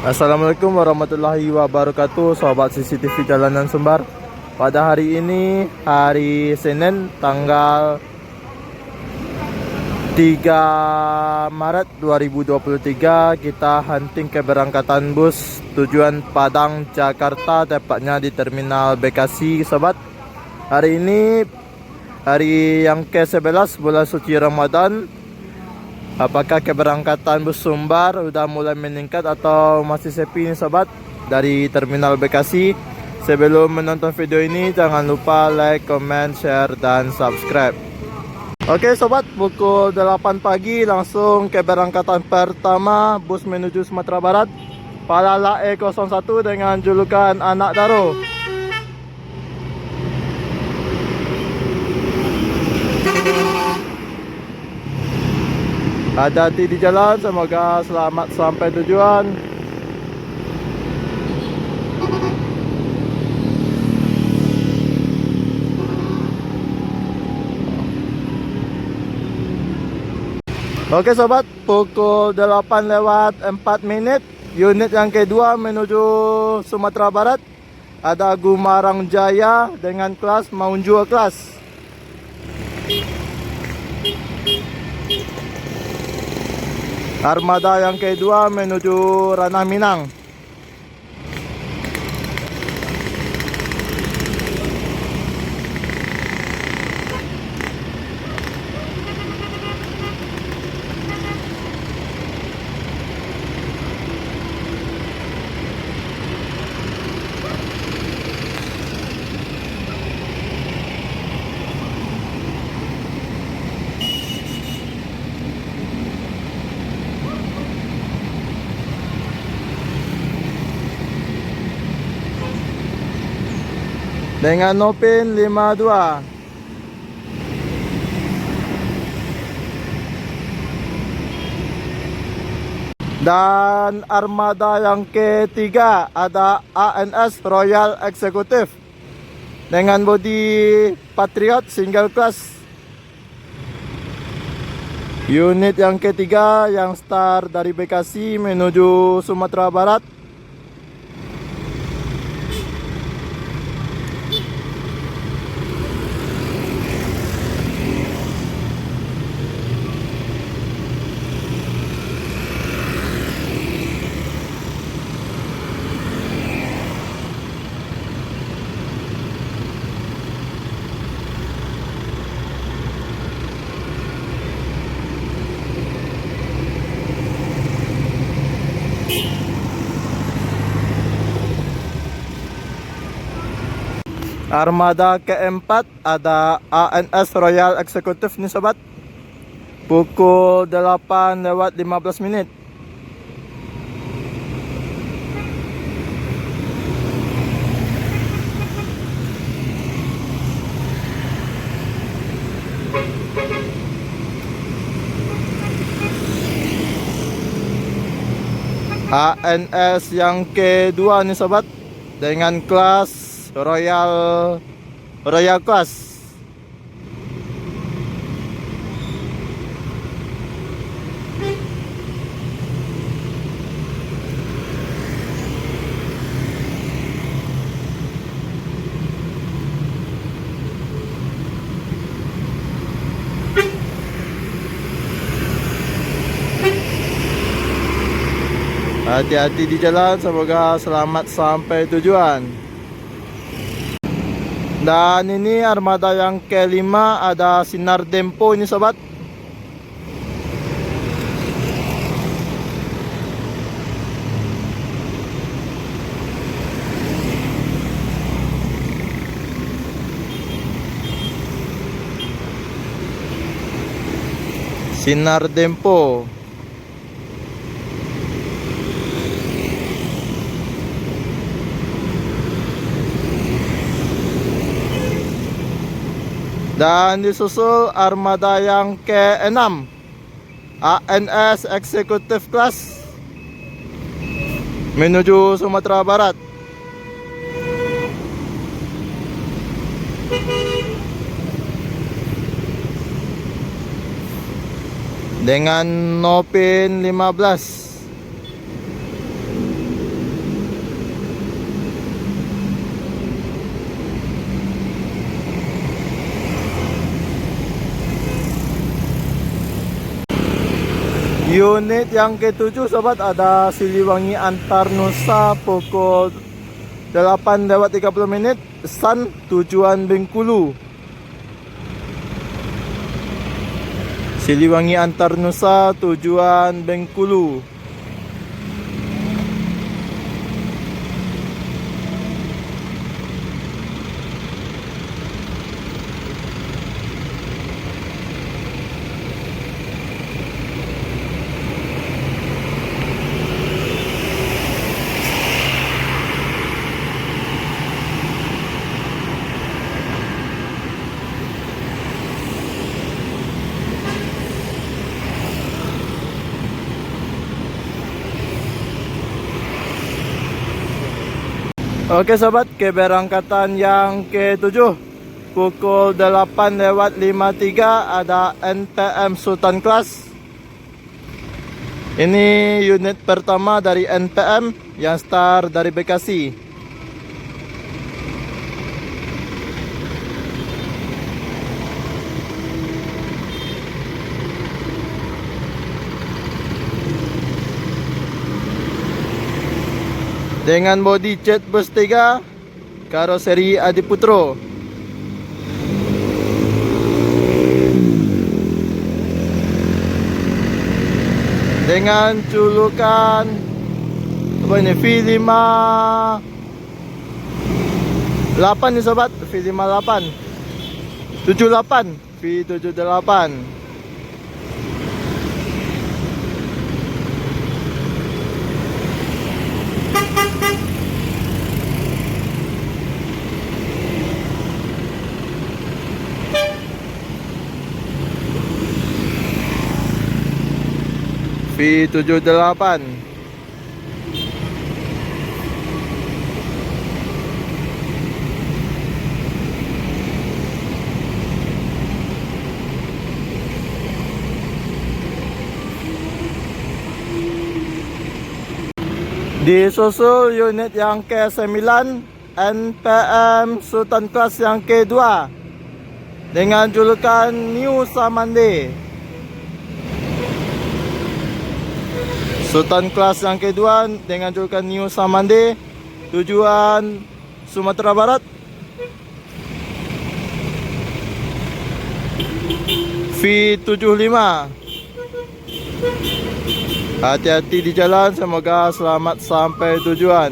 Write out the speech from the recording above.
Assalamualaikum warahmatullahi wabarakatuh, sobat CCTV Jalanan Sumbar. Pada hari ini, hari Senin, tanggal 3 Maret 2023, kita hunting keberangkatan bus tujuan Padang, Jakarta, tepatnya di Terminal Bekasi, sobat. Hari ini hari yang ke-11 bulan suci Ramadan. Apakah keberangkatan bus Sumbar udah mulai meningkat atau masih sepi nih sobat dari Terminal Bekasi? Sebelum menonton video ini, jangan lupa like, comment, share, dan subscribe. Oke sobat, pukul 8 pagi langsung keberangkatan pertama bus menuju Sumatera Barat, Palala E01 dengan julukan Anak Daro. Hati-hati di jalan, semoga selamat sampai tujuan. Oke sobat, pukul 8:04, unit yang kedua menuju Sumatera Barat. Ada Gumarang Jaya dengan kelas Maunjua kelas. Armada yang kedua menuju Ranah Minang. Dengan Nopin 52. Dan armada yang ketiga ada ANS Royal Executive dengan bodi Patriot single class. Unit yang ketiga yang start dari Bekasi menuju Sumatera Barat. Armada keempat ada ANS Royal Executive nih sobat. Pukul 8:15. ANS yang kedua nih sobat dengan kelas Royal Class. Hati-hati di jalan, semoga selamat sampai tujuan. Dan ini armada yang kelima ada Sinar Dempo ini sobat. Sinar Dempo. Dan disusul armada yang ke-6 ANS Executive Class menuju Sumatera Barat. Dengan Nopin 15. Unit yang ke-7 sobat, ada Siliwangi antar Nusa pukul 8:30 Sun tujuan Bengkulu. Siliwangi antar Nusa tujuan Bengkulu. Oke sobat, keberangkatan yang ke-7 pukul 8:53 ada NPM Sultan Class. Ini unit pertama dari NPM yang start dari Bekasi. Dengan bodi cat bus 3, karoseri Adiputro. Dengan julukan apa ini, V58 nih sobat, V58 78 V78. V78. Disusul unit yang ke-9 NPM Sultan Class yang ke-2 dengan julukan New Samande. Sultan Class yang kedua dengan julukan New Samande tujuan Sumatera Barat. V75. Hati-hati di jalan, semoga selamat sampai tujuan.